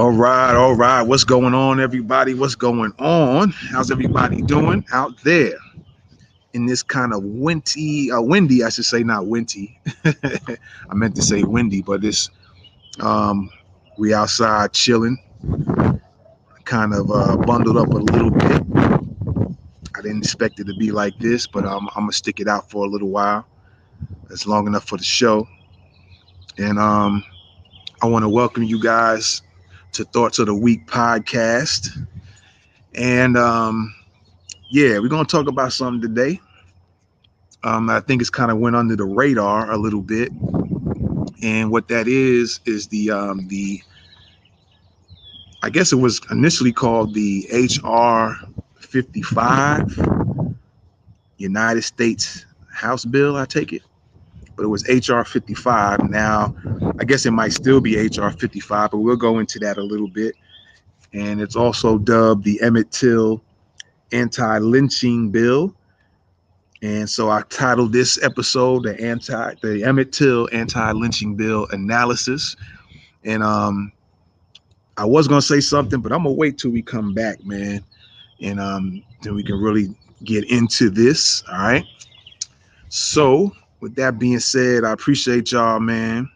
All right. What's going on, everybody? What's going on? How's everybody doing out there in this kind of windy, I should say, not windy. I meant to say windy, but this we outside chilling, kind of bundled up a little bit. I didn't expect it to be like this, but I'm gonna stick it out for a little while. It's long enough for the show, and I want to welcome you guys to Thoughts of the Week podcast. And we're gonna talk about something today. I think it's kind of went under the radar a little bit, and what that is the I guess it was initially called the HR 55 United States House Bill, I take it, but it was HR 55. Now, I guess it might still be HR 55, but we'll go into that a little bit. And it's also dubbed the Emmett Till Anti-Lynching Bill. And so I titled this episode the Emmett Till Anti-Lynching Bill Analysis. And I was gonna say something, but I'm gonna wait till we come back, man. And then we can really get into this. All right. So with that being said, I appreciate y'all, man.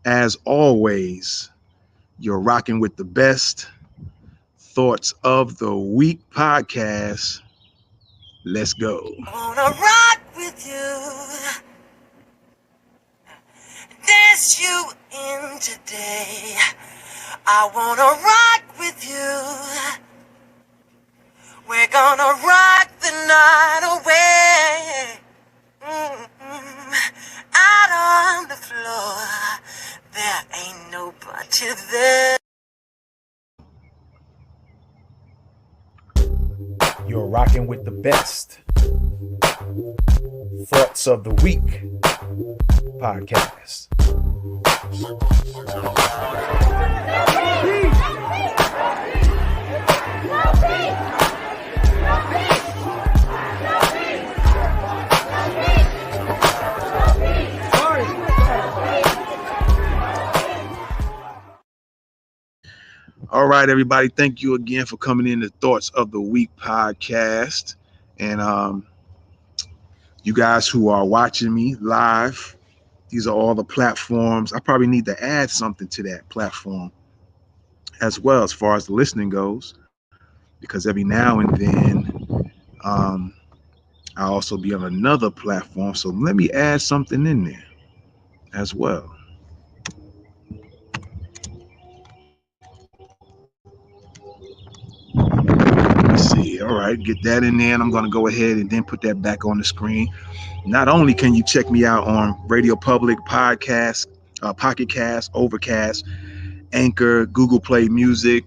As always, you're rocking with the best Thoughts of the Week podcast. Let's go. I wanna rock with you, dance you in today. I wanna rock with you. We're gonna rock the night away. Out on the floor, there ain't nobody there. You're rocking with the best Thoughts of the Week podcast. All right, everybody. Thank you again for coming in to Thoughts of the Week podcast. And you guys who are watching me live, these are all the platforms. I probably need to add something to that platform as well as far as the listening goes, because every now and then I'll also be on another platform. So let me add something in there as well. See, all right, get that in there, and I'm going to go ahead and then put that back on the screen. Not only can you check me out on Radio Public, Podcast, Pocket Cast, Overcast, Anchor, Google Play Music,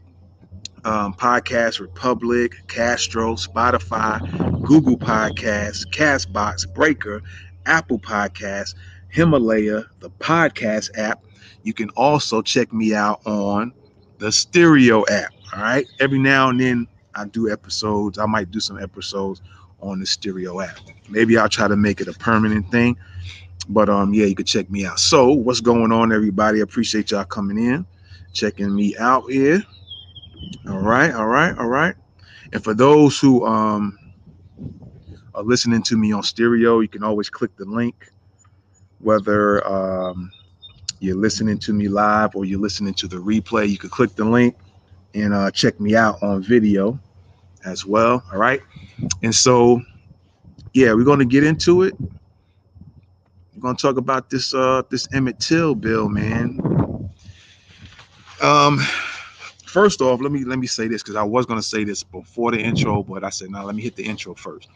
Podcast Republic, Castro, Spotify, Google Podcasts, Castbox, Breaker, Apple Podcasts, Himalaya, the podcast app. You can also check me out on the Stereo app. All right, every now and then I do episodes. I might do some episodes on the Stereo app. Maybe I'll try to make it a permanent thing. But you can check me out. So what's going on, everybody? I appreciate y'all coming in, checking me out here. All right. And for those who are listening to me on stereo, you can always click the link, whether you're listening to me live or you're listening to the replay. You can click the link and check me out on video as well. All right. And so, we're going to get into it. We're going to talk about this Emmett Till bill, man. First off, let me say this, because I was going to say this before the intro, but I said, no, let me hit the intro first.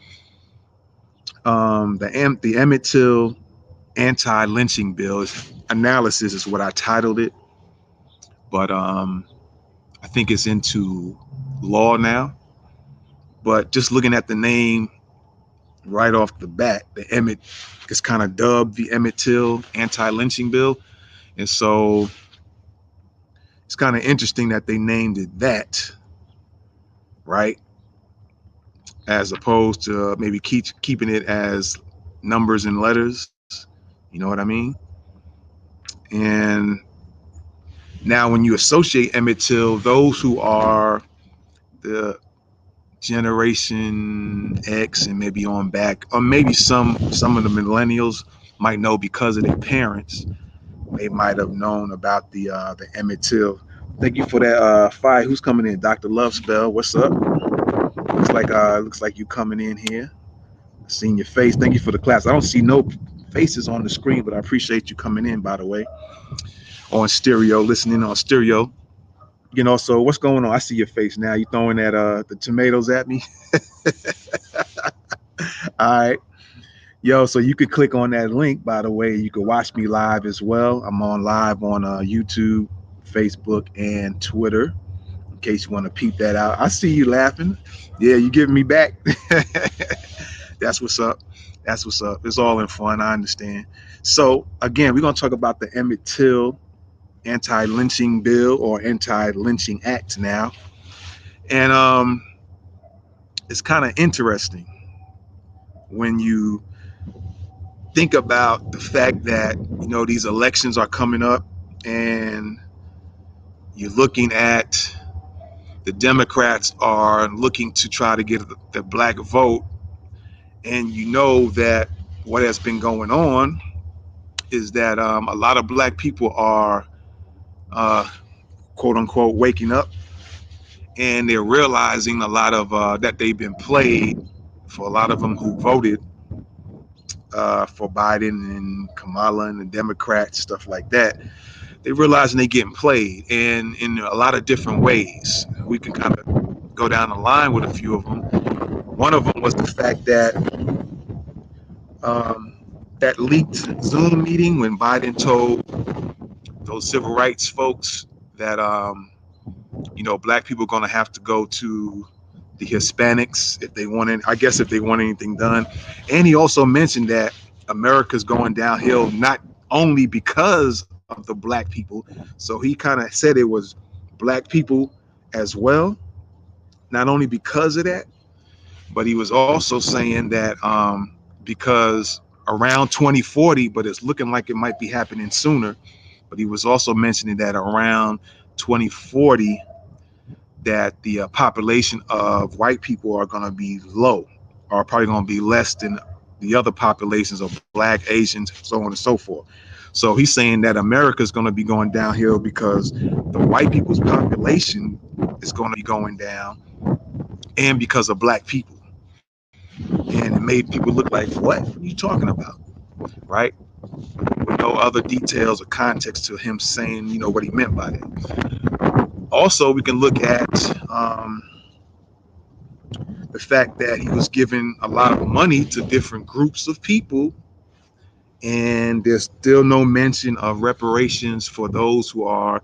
The Emmett Till Anti-Lynching Bill analysis is what I titled it. But I think it's into law now. But just looking at the name right off the bat, the Emmett is kind of dubbed the Emmett Till Anti-Lynching Bill. And so it's kind of interesting that they named it that, right? As opposed to maybe keeping it as numbers and letters. You know what I mean? And Now, when you associate Emmett Till, those who are the Generation X and maybe on back, or maybe some of the millennials might know because of their parents. They might have known about the Emmett Till. Thank you for that fire. Who's coming in? Dr. Love Spell. What's up? Looks like you coming in here. Seeing your face. Thank you for the class. I don't see no faces on the screen, but I appreciate you coming in, by the way, on stereo, listening on stereo. So what's going on? I see your face now. You throwing that the tomatoes at me? All right. Yo, so you could click on that link, by the way. You could watch me live as well. I'm on live on YouTube, Facebook, and Twitter, in case you want to peep that out. I see you laughing. Yeah, you giving me back. That's what's up. That's what's up. It's all in fun. I understand. So again, we're gonna talk about the Emmett Till Anti-Lynching Bill or Anti-Lynching Act now, and it's kind of interesting when you think about the fact that these elections are coming up, and you're looking at the Democrats are looking to try to get the black vote, and that what has been going on is that a lot of black people are uh, quote unquote waking up, and they're realizing a lot of that they've been played. For a lot of them who voted for Biden and Kamala and the Democrats, stuff like that, they realizing they getting played, and in a lot of different ways. We can kind of go down the line with a few of them. One of them was the fact that um, that leaked Zoom meeting when Biden told those civil rights folks that black people are going to have to go to the Hispanics if they want I guess if they want anything done. And he also mentioned that America's going downhill not only because of the black people. So he kind of said it was black people as well, not only because of that, but he was also saying that because around 2040, but it's looking like it might be happening sooner. But he was also mentioning that around 2040, that the population of white people are going to be low, or probably going to be less than the other populations of black, Asians, so on and so forth. So he's saying that America is going to be going downhill because the white people's population is going to be going down, and because of black people. And it made people look like, what are you talking about? Right? With no other details or context to him saying, what he meant by that. Also, we can look at the fact that he was giving a lot of money to different groups of people, and there's still no mention of reparations for those who are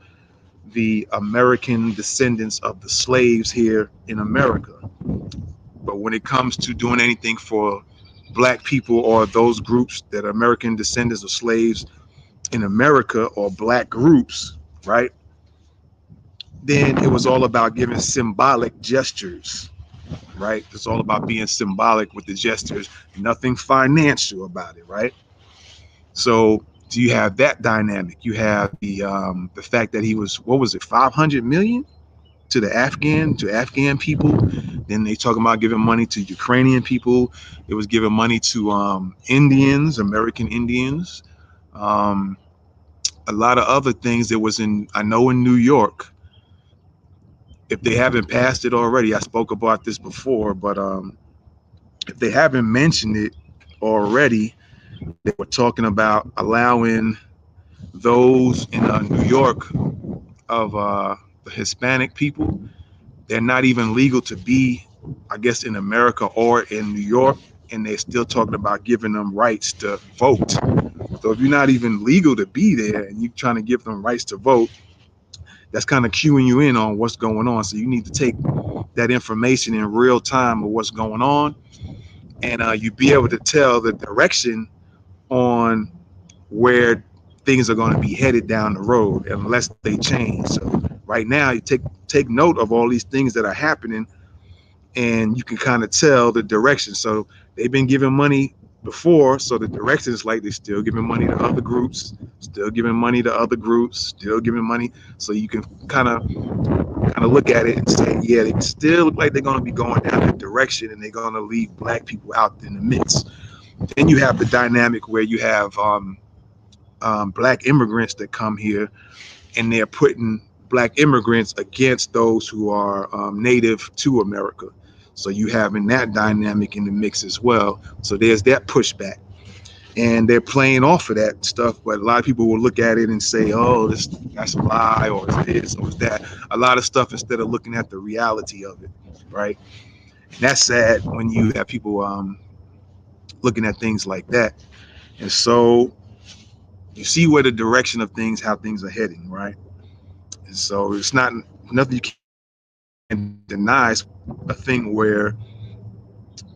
the American descendants of the slaves here in America. But when it comes to doing anything for black people or those groups that are American descendants of slaves in America, or black groups, right, then it was all about giving symbolic gestures, right? It's all about being symbolic with the gestures, nothing financial about it, right? So do you have that dynamic? You have the fact that he was, what was it, 500 million to the Afghan people. Then they talking about giving money to Ukrainian people. It was giving money to Indians, American Indians, um, a lot of other things. That was I know in New York, if they haven't passed it already, I spoke about this before, but if they haven't mentioned it already, they were talking about allowing those in New York of the Hispanic people. They're not even legal to be, I guess, in America or in New York, and they're still talking about giving them rights to vote. So if you're not even legal to be there and you're trying to give them rights to vote, that's kind of cueing you in on what's going on. So you need to take that information in real time of what's going on, and you be able to tell the direction on where things are going to be headed down the road unless they change. So right now, you take note of all these things that are happening, and you can kind of tell the direction. So they've been giving money before. So the direction is like they're still giving money to other groups, still giving money to other groups, still giving money. So you can kind of look at it and say, yeah, they still look like they're going to be going down that direction, and they're going to leave black people out in the midst. Then you have the dynamic where you have black immigrants that come here, and they're putting black immigrants against those who are native to America. So you having that dynamic in the mix as well. So there's that pushback, and they're playing off of that stuff. But a lot of people will look at it and say, "Oh, that's a lie," or "It's this," or "It's that." A lot of stuff instead of looking at the reality of it, right? And that's sad when you have people looking at things like that. And so you see where the direction of things, how things are heading, right? And so it's not nothing you can deny. It's a thing where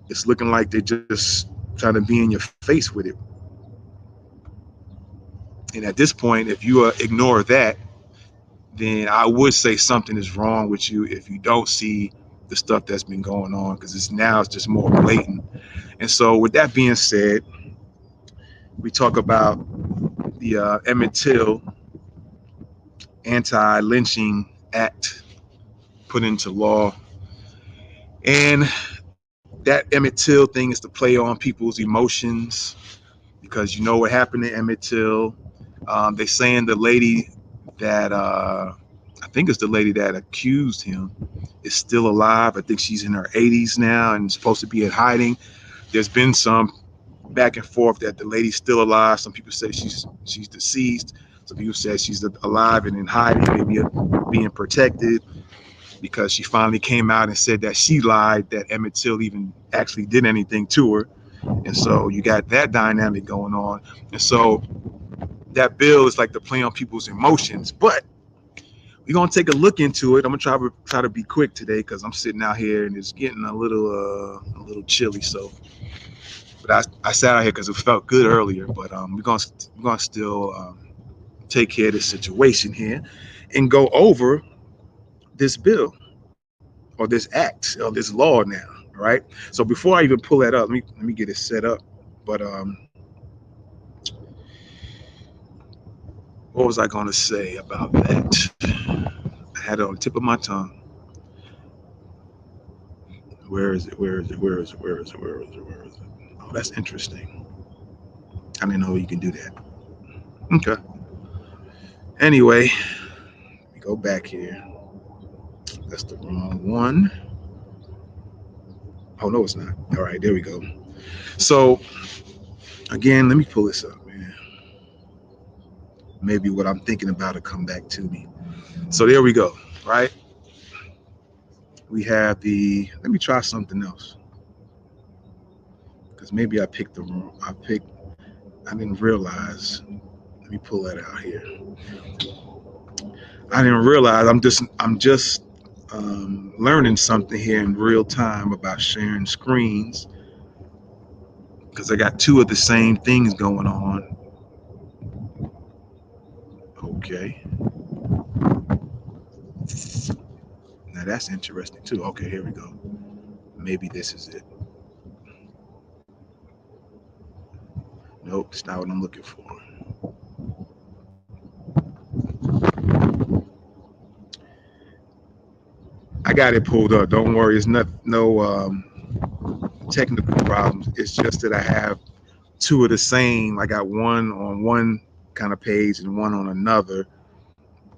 it's looking like they're just trying to be in your face with it. And at this point, if you ignore that, then I would say something is wrong with you if you don't see the stuff that's been going on, because it's just more blatant. And so with that being said, we talk about the Emmett Till Anti-Lynching Act put into law. And that Emmett Till thing is to play on people's emotions, because you know what happened to Emmett Till. They're saying the lady that I think it's the lady that accused him is still alive. I think she's in her 80s now and supposed to be in hiding. There's been some back and forth that the lady's still alive. Some people say she's deceased. Some people say she's alive and in hiding, maybe being protected, because she finally came out and said that she lied, that Emmett Till even actually did anything to her. And so you got that dynamic going on. And so that bill is like to play on people's emotions. But we're gonna take a look into it. I'm gonna try to be quick today because I'm sitting out here and it's getting a little chilly. So, but I sat out here because it felt good earlier. But we're gonna still take care of this situation here and go over this bill, or this act, or this law now, right? So before I even pull that up, let me get it set up. But what was I gonna say about that? I had it on the tip of my tongue. Where is it? Where is it? Where is it? Where is it? Where is it? Where is it? Oh, that's interesting. I didn't know you can do that. Okay. Anyway, we go back here. That's the wrong one. Oh no, it's not. All right, there we go. So again, let me pull this up, man. Maybe what I'm thinking about will come back to me. So there we go. Right. We have the. Let me try something else, because maybe I picked the wrong. I didn't realize. Let me pull that out here. I didn't realize I'm just learning something here in real time about sharing screens, because I got two of the same things going on. Okay, now that's interesting too. Okay, here we go. Maybe this is it. Nope, it's not what I'm looking for. I got it pulled up. Don't worry, it's not no technical problems. It's just that I have two of the same. I got one on one kind of page and one on another,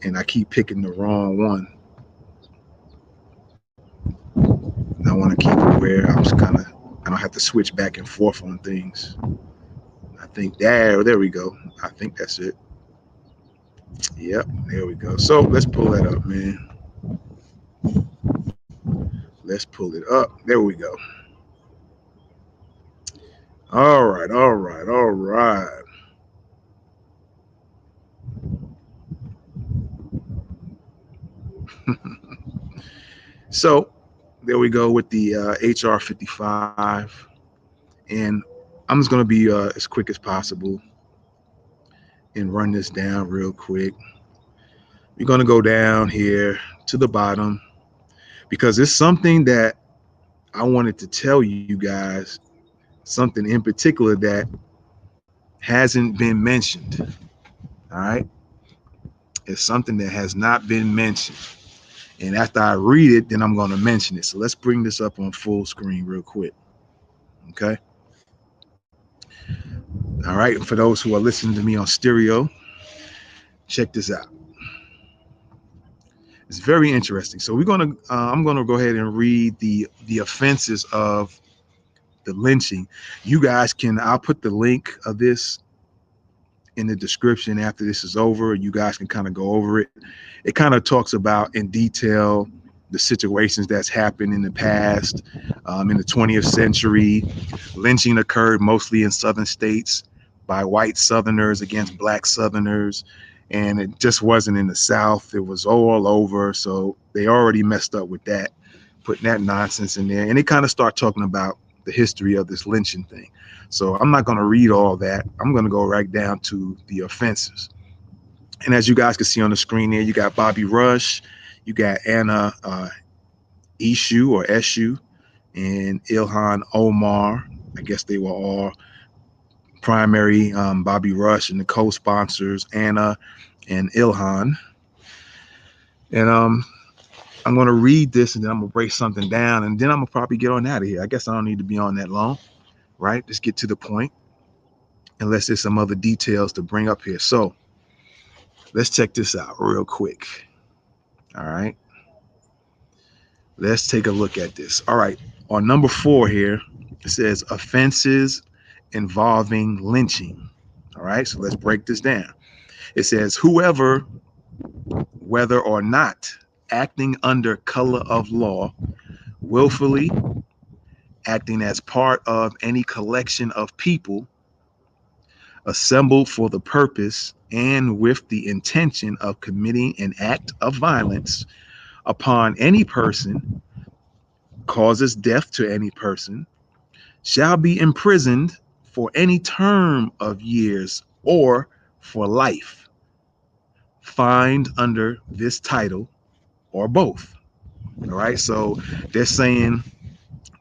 and I keep picking the wrong one. And I want to keep it where I don't have to switch back and forth on things. I think there we go. I think that's it. Yep, there we go. So let's pull that up, man. Let's pull it up. There we go. All right, all right, all right. So there we go with the HR 55, and I'm just gonna be as quick as possible and run this down real quick. We're gonna go down here to the bottom, because it's something that I wanted to tell you guys something in particular that hasn't been mentioned. All right. It's something that has not been mentioned. And after I read it, then I'm going to mention it. So let's bring this up on full screen real quick. Okay. All right. And for those who are listening to me on stereo, check this out. It's very interesting. So I'm gonna go ahead and read the offenses of the lynching. You guys can. I'll put the link of this in the description after this is over. You guys can kind of go over it. It kind of talks about in detail the situations that's happened in the past. In the 20th century, lynching occurred mostly in southern states by white Southerners against black Southerners. And it just wasn't in the South. It was all over. So they already messed up with that, putting that nonsense in there. And they kind of start talking about the history of this lynching thing. So I'm not going to read all that. I'm going to go right down to the offenses. And as you guys can see on the screen there, you got Bobby Rush, you got Anna Ishu or Eshu, and Ilhan Omar. I guess they were all primary, Bobby Rush, and the co-sponsors, Anna and Ilhan. And I'm going to read this, and then I'm going to break something down, and then I'm going to probably get on out of here. I guess I don't need to be on that long, right? Just get to the point, unless there's some other details to bring up here. So let's check this out real quick. All right. Let's take a look at this. All right. On number 4 here, it says offenses involving lynching. All right. So let's break this down. It says whoever, whether or not acting under color of law, willfully acting as part of any collection of people assembled for the purpose and with the intention of committing an act of violence upon any person, causes death to any person, shall be imprisoned for any term of years or for life, fined under this title or both. All right. So they're saying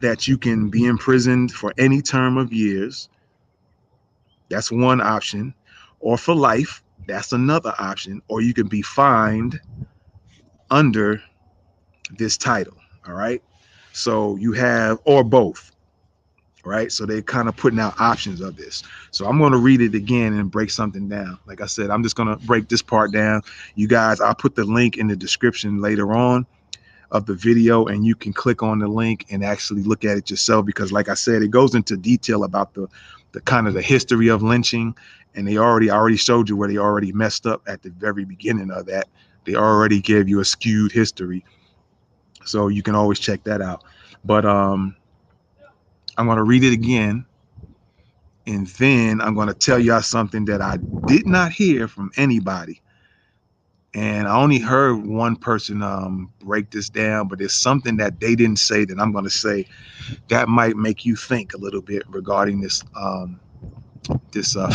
that you can be imprisoned for any term of years. That's one option. Or for life. That's another option. Or you can be fined under this title. All right. So you have, or both. Right. So they're kind of putting out options of this. So I'm going to read it again and break something down. Like I said, I'm just going to break this part down. You guys, I'll put the link in the description later on of the video, and you can click on the link and actually look at it yourself, because like I said, it goes into detail about the kind of the history of lynching. And I already showed you where they already messed up at the very beginning of that. They already gave you a skewed history. So you can always check that out. But I'm going to read it again. And then I'm going to tell y'all something that I did not hear from anybody. And I only heard one person break this down, but there's something that they didn't say that I'm going to say that might make you think a little bit regarding this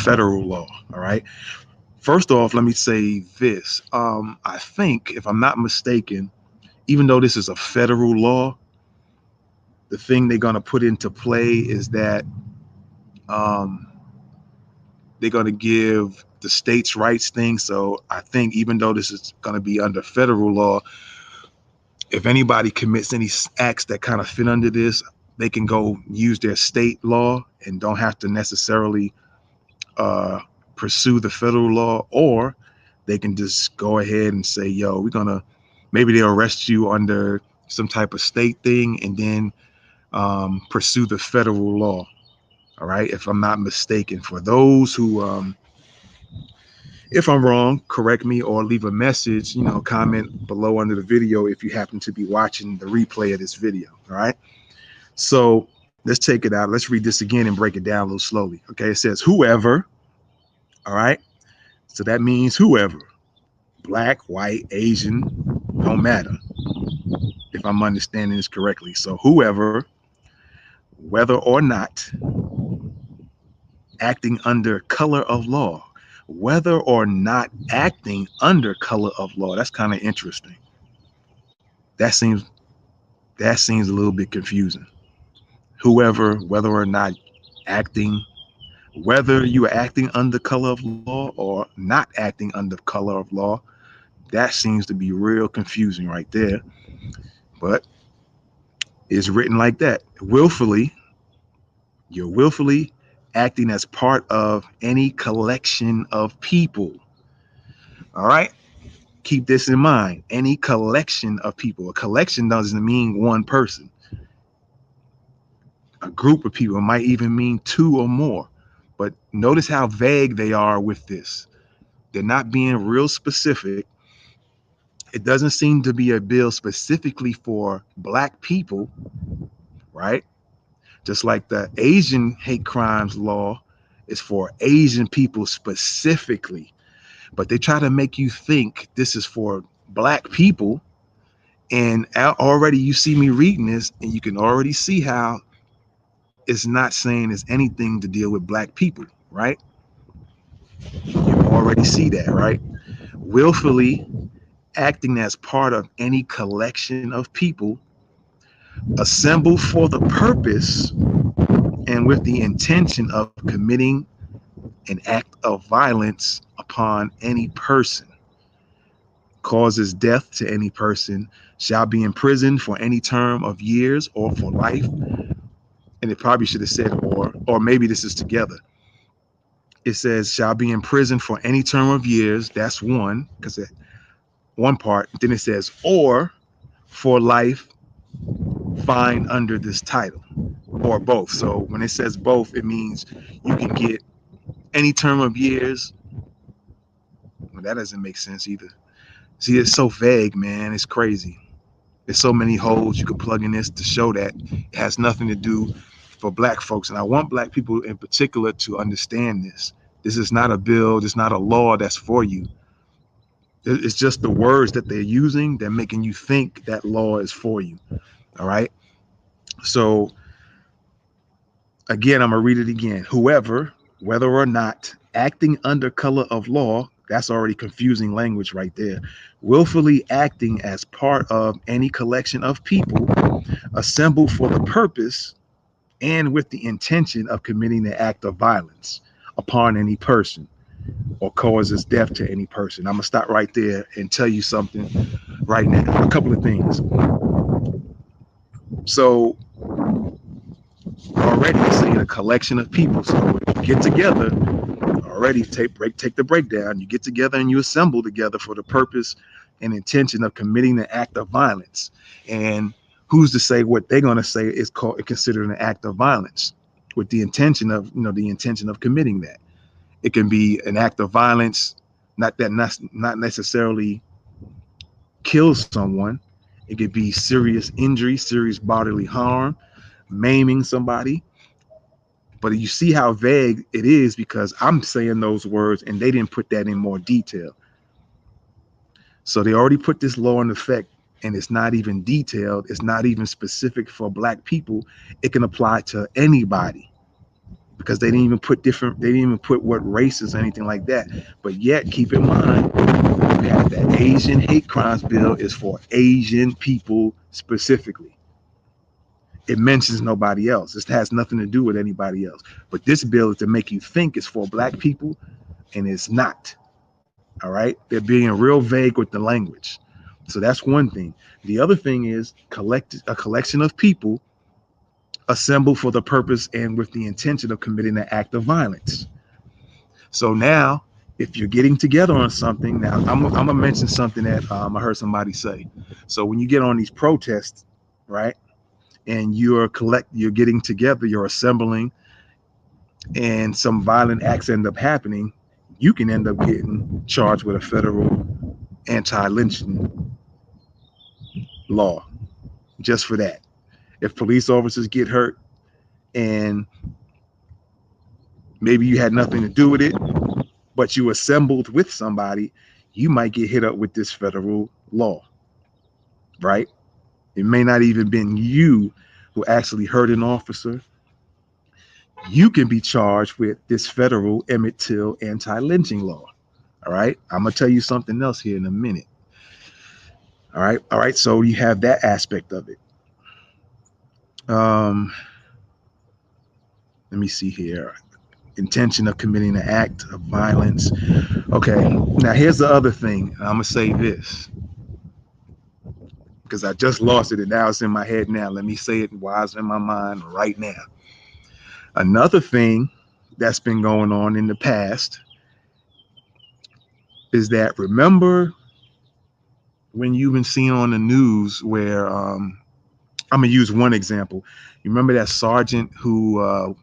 federal law. All right. First off, let me say this. I think, if I'm not mistaken, even though this is a federal law, the thing they're going to put into play is that they're going to give the states' rights thing. So I think even though this is going to be under federal law, if anybody commits any acts that kind of fit under this, they can go use their state law and don't have to necessarily pursue the federal law, or they can just go ahead and say, yo, maybe they'll arrest you under some type of state thing and then pursue the federal law. All right. If I'm not mistaken, for those who, if I'm wrong, correct me or leave a message, comment below under the video if you happen to be watching the replay of this video. All right. So let's take it out. Let's read this again and break it down a little slowly. Okay. It says whoever. All right. So that means whoever, black, white, Asian, don't matter, if I'm understanding this correctly. So whoever, whether or not acting under color of law, whether or not acting under color of law. That's kind of interesting. That seems a little bit confusing. Whoever, whether or not acting, whether you are acting under color of law or not acting under color of law, that seems to be real confusing right there. But it's written like that. Willfully, you're willfully acting as part of any collection of people. All right. Keep this in mind. Any collection of people. A collection doesn't mean one person. A group of people might even mean two or more. But notice how vague they are with this. They're not being real specific. It doesn't seem to be a bill specifically for black people, right? Just like the Asian hate crimes law is for Asian people specifically. But they try to make you think this is for black people. And already you see me reading this, and you can already see how it's not saying it's anything to deal with black people, right? You already see that, right? Willfully acting as part of any collection of people assembled for the purpose and with the intention of committing an act of violence upon any person, causes death to any person, shall be imprisoned for any term of years or for life. And it probably should have said or maybe this is together. It says shall be imprisoned for any term of years. That's one, because one part. Then it says or for life, fine under this title, or both. So when it says both, it means you can get any term of years. Well, that doesn't make sense either. See, it's so vague, man. It's crazy. There's so many holes you could plug in this to show that it has nothing to do for black folks. And I want black people in particular to understand this. This is not a bill. It's not a law that's for you. It's just the words that they're using. They're making you think that law is for you. All right. So again, I'm going to read it again. Whoever, whether or not acting under color of law, that's already confusing language right there, willfully acting as part of any collection of people assembled for the purpose and with the intention of committing the act of violence upon any person or causes death to any person. I'm going to stop right there and tell you something right now. A couple of things. So already it's saying a collection of people. So if you get together, already take the breakdown. You get together and you assemble together for the purpose and intention of committing the act of violence. And who's to say what they're going to say is considered an act of violence with the intention of, the intention of committing that. It can be an act of violence, not necessarily kills someone. It could be serious injury, serious bodily harm, maiming somebody. But you see how vague it is because I'm saying those words and they didn't put that in more detail. So they already put this law in effect and it's not even detailed. It's not even specific for black people. It can apply to anybody because they didn't even put what races or anything like that. But yet, keep in mind, you have that Asian hate crimes bill is for Asian people specifically. It mentions nobody else. It has nothing to do with anybody else. But this bill is to make you think it's for black people, and it's not. All right? They're being real vague with the language. So that's one thing. The other thing is a collection of people assembled for the purpose and with the intention of committing an act of violence. So now, if you're getting together on something, now I'm gonna mention something that I heard somebody say. So when you get on these protests, right, and you're getting together, you're assembling, and some violent acts end up happening, you can end up getting charged with a federal anti-lynching law just for that. If police officers get hurt and maybe you had nothing to do with it, but you assembled with somebody, you might get hit up with this federal law, right? It may not even been you who actually hurt an officer. You can be charged with this federal Emmett Till anti-lynching law. All right. I'm going to tell you something else here in a minute. All right. All right. So you have that aspect of it. Let me see here. Intention of committing an act of violence. Okay, now here's the other thing. I'm gonna say this because I just lost it and now it's in my head now. Let me say it while it's in my mind right now. Another thing that's been going on in the past is that, remember when you've been seeing on the news where I'm gonna use one example. You remember that sergeant who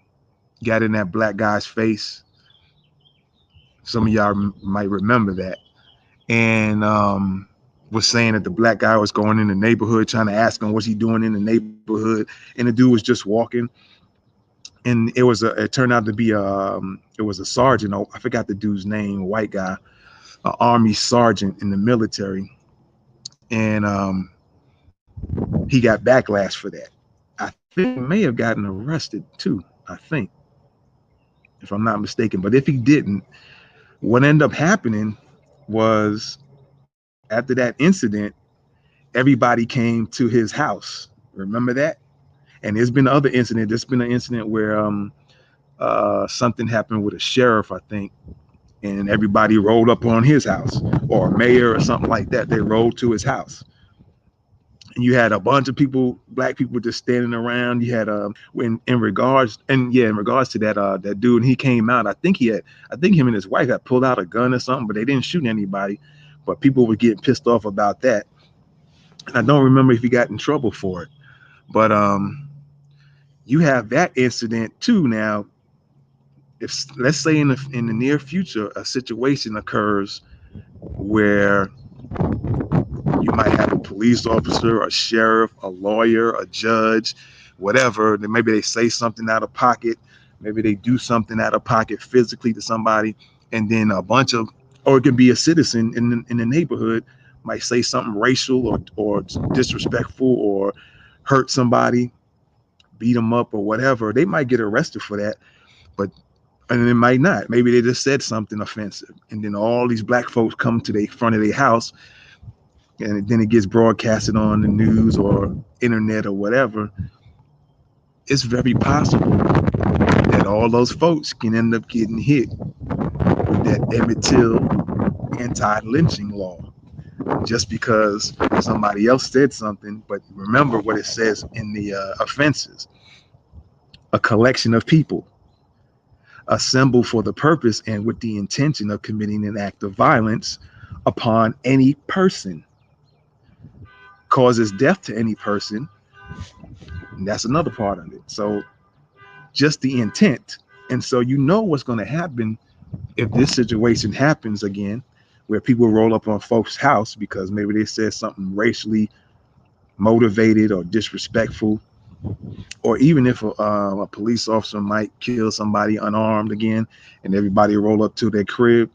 got in that black guy's face? Some of y'all might remember that, and was saying that the black guy was going in the neighborhood trying to ask him what's he doing in the neighborhood, and the dude was just walking, and it turned out to be it was a sergeant. Oh, I forgot the dude's name, a white guy, an army sergeant in the military, and he got backlash for that. I think he may have gotten arrested too. I think, if I'm not mistaken. But if he didn't, what ended up happening was after that incident, everybody came to his house. Remember that? And there's been other incident. There's been an incident where something happened with a sheriff, I think, and everybody rolled up on his house, or a mayor or something like that. They rolled to his house. And you had a bunch of people, black people, just standing around. You had in regards to that dude, and he came out. I think him and his wife had pulled out a gun or something, but they didn't shoot anybody. But people were getting pissed off about that. And I don't remember if he got in trouble for it. But you have that incident too now. If, let's say, in the near future, a situation occurs where you might have a police officer, a sheriff, a lawyer, a judge, whatever. Then maybe they say something out of pocket. Maybe they do something out of pocket physically to somebody, and then or it can be a citizen in the neighborhood might say something racial or disrespectful or hurt somebody, beat them up or whatever. They might get arrested for that, but and it might not. Maybe they just said something offensive, and then all these black folks come to the front of their house, and then it gets broadcasted on the news or internet or whatever. It's very possible that all those folks can end up getting hit with that Emmett Till anti-lynching law just because somebody else said something. But remember what it says in the offenses: a collection of people assembled for the purpose and with the intention of committing an act of violence upon any person, causes death to any person. And that's another part of it. So just the intent. And so you know what's going to happen if this situation happens again, where people roll up on folks' house because maybe they said something racially motivated or disrespectful, or even if a police officer might kill somebody unarmed again, and everybody roll up to their crib,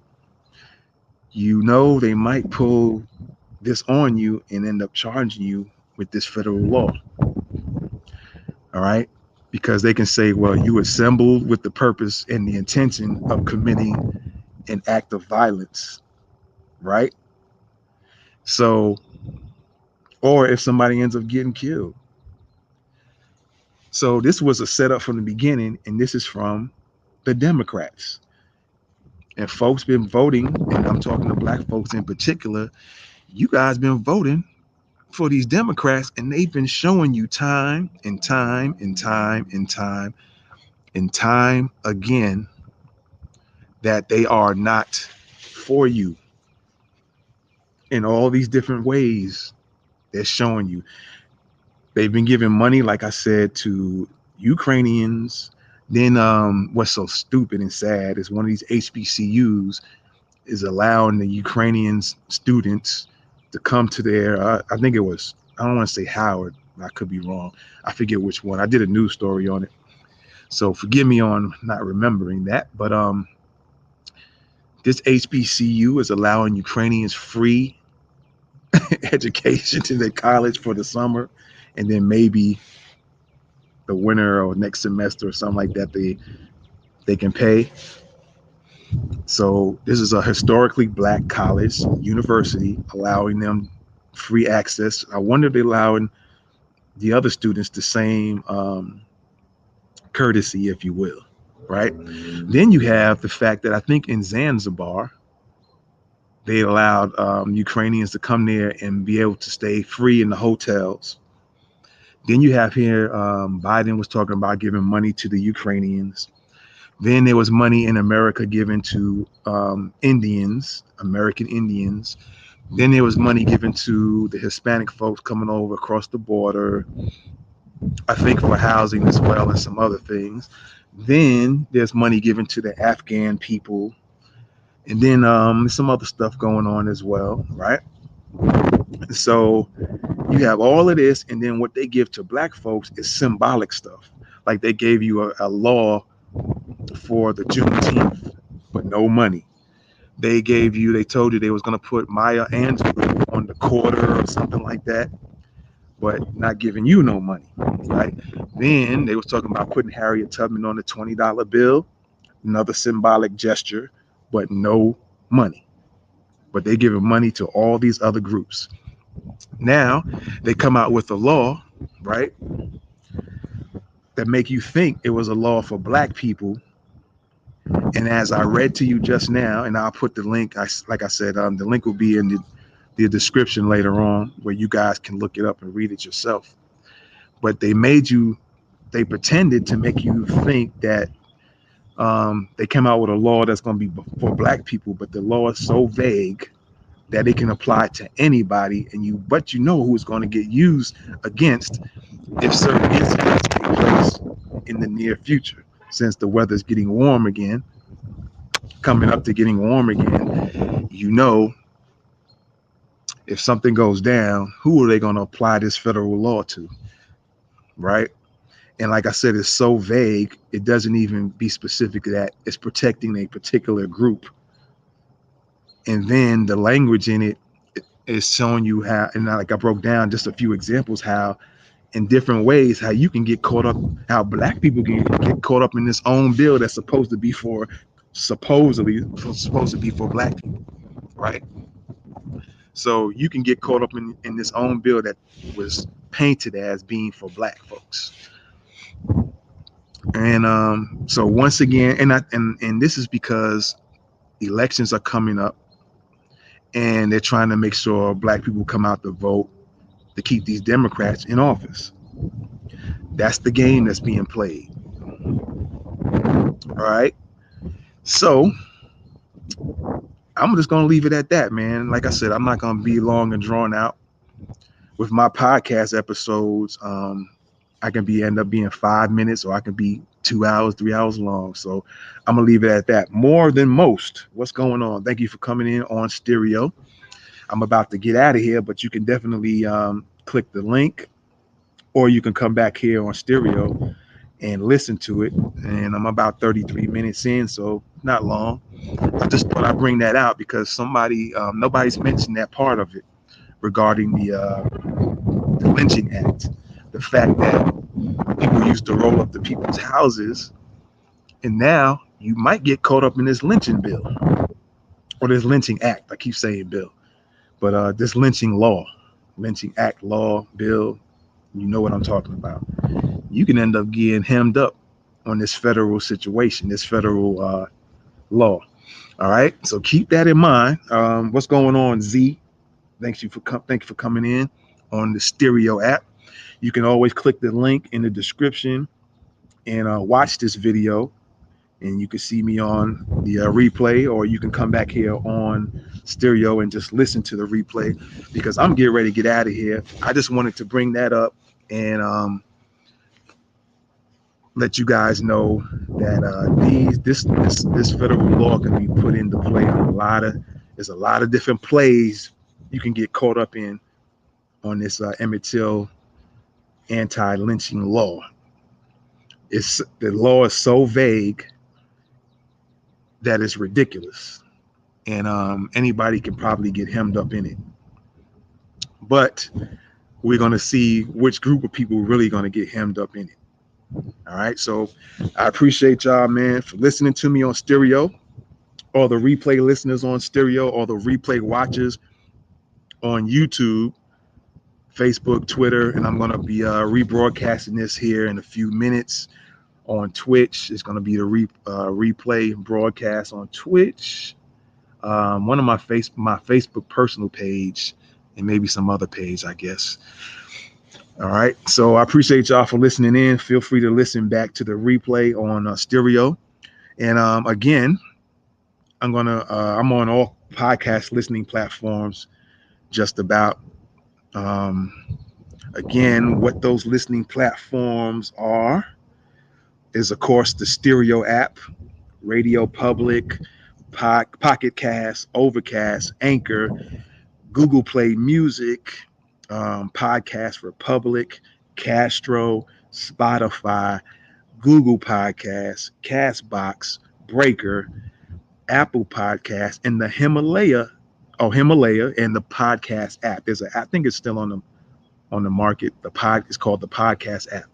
you know they might pull this on you and end up charging you with this federal law. All right? Because they can say, well, you assembled with the purpose and the intention of committing an act of violence, right? So, or if somebody ends up getting killed. So this was a setup from the beginning, and this is from the Democrats. And folks been voting, and I'm talking to black folks in particular. You guys been voting for these Democrats, and they've been showing you time and time and time and time and time again that they are not for you in all these different ways. They're showing you. They've been giving money, like I said, to Ukrainians. Then what's so stupid and sad is one of these HBCUs is allowing the Ukrainian students to come to their, I think it was, I don't want to say Howard, I could be wrong. I forget which one. I did a news story on it. So forgive me on not remembering that. But this HBCU is allowing Ukrainians free education to their college for the summer, and then maybe the winter or next semester or something like that they can pay. So this is a historically black college university allowing them free access. I wonder if they're allowing the other students the same courtesy, if you will, right? Then you have the fact that I think in Zanzibar, they allowed Ukrainians to come there and be able to stay free in the hotels. Then you have here Biden was talking about giving money to the Ukrainians. Then there was money in America given to Indians, American Indians. Then there was money given to the Hispanic folks coming over across the border, I think for housing as well and some other things. Then there's money given to the Afghan people. And then some other stuff going on as well, right? So you have all of this, and then what they give to black folks is symbolic stuff. Like they gave you a law for the Juneteenth, but no money. They told you they was going to put Maya Angelou on the quarter or something like that, but not giving you no money, right? Then they was talking about putting Harriet Tubman on the $20 bill, another symbolic gesture, but no money. But they giving money to all these other groups. Now they come out with a law, right, that make you think it was a law for black people. And as I read to you just now, and I'll put the link, like I said, the link will be in the description later on where you guys can look it up and read it yourself. But they pretended to make you think that they came out with a law that's going to be for black people, but the law is so vague that it can apply to anybody, but you know who is going to get used against if certain incidents take place in the near future. Since the weather's getting warm again, coming up to getting warm again, you know, if something goes down, who are they going to apply this federal law to, right? And like I said, it's so vague, it doesn't even be specific that it's protecting a particular group. And then the language in it is showing you how, and like I broke down just a few examples, how in different ways, how you can get caught up, how black people can get caught up in this own bill that's supposedly supposed to be for black people, right? So you can get caught up in this own bill that was painted as being for black folks. And so once again, and this is because elections are coming up and they're trying to make sure black people come out to vote to keep these Democrats in office. That's the game that's being played. All right. So I'm just going to leave it at that, man. Like I said, I'm not going to be long and drawn out with my podcast episodes. I can end up being 5 minutes, or I can be 2 hours, 3 hours long. So I'm going to leave it at that. More than most. What's going on? Thank you for coming in on stereo. I'm about to get out of here, but you can definitely click the link, or you can come back here on stereo and listen to it. And I'm about 33 minutes in, so not long. I just thought I'd bring that out because nobody's mentioned that part of it regarding the lynching act. The fact that people used to roll up to people's houses, and now you might get caught up in this lynching bill or this lynching act. I keep saying bill, but this lynching act, law, bill, you know what I'm talking about. You can end up getting hemmed up on this federal situation, this federal law. All right, so keep that in mind. What's going on, Z? Thank you for coming in on the stereo app. You can always click the link in the description and watch this video, and you can see me on the replay, or you can come back here on stereo and just listen to the replay, because I'm getting ready to get out of here. I just wanted to bring that up and let you guys know that this federal law can be put into play on there's a lot of different plays you can get caught up in on this Emmett Till Anti-Lynching law. The law is so vague that it's ridiculous, and anybody can probably get hemmed up in it. But we're going to see which group of people are really going to get hemmed up in it. All right, so I appreciate y'all, man, for listening to me on stereo, or the replay listeners on stereo, or the replay watchers on YouTube, Facebook, Twitter, and I'm going to be rebroadcasting this here in a few minutes on Twitch. It's going to be the replay broadcast on Twitch. One of my Facebook personal page, and maybe some other page, I guess. All right. So I appreciate y'all for listening in. Feel free to listen back to the replay on stereo. And again, I'm on all podcast listening platforms. Just about. Again, what those listening platforms are is, of course, the stereo app, Radio Public, Pocket Cast, Overcast, Anchor, Google Play Music, Podcast Republic, Castro, Spotify, Google Podcasts, Castbox, Breaker, Apple Podcasts, and the Himalaya, and the podcast app. I think it's still on the market. It's called the podcast app.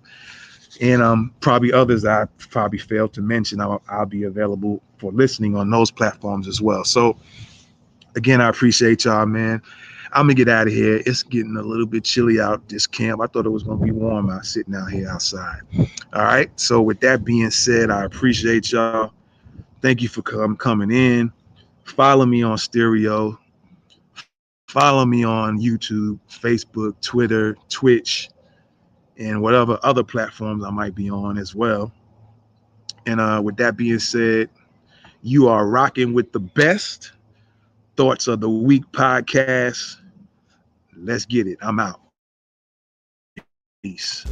And probably others I probably failed to mention. I'll be available for listening on those platforms as well. So again, I appreciate y'all, man. I'm gonna get out of here. It's getting a little bit chilly out this camp. I thought it was gonna be warm out sitting out here outside. All right. So with that being said, I appreciate y'all. Thank you for coming in. Follow me on stereo. Follow me on YouTube, Facebook, Twitter, Twitch, and whatever other platforms I might be on as well. And with that being said, you are rocking with the best Thoughts of the Week podcast. Let's get it. I'm out. Peace.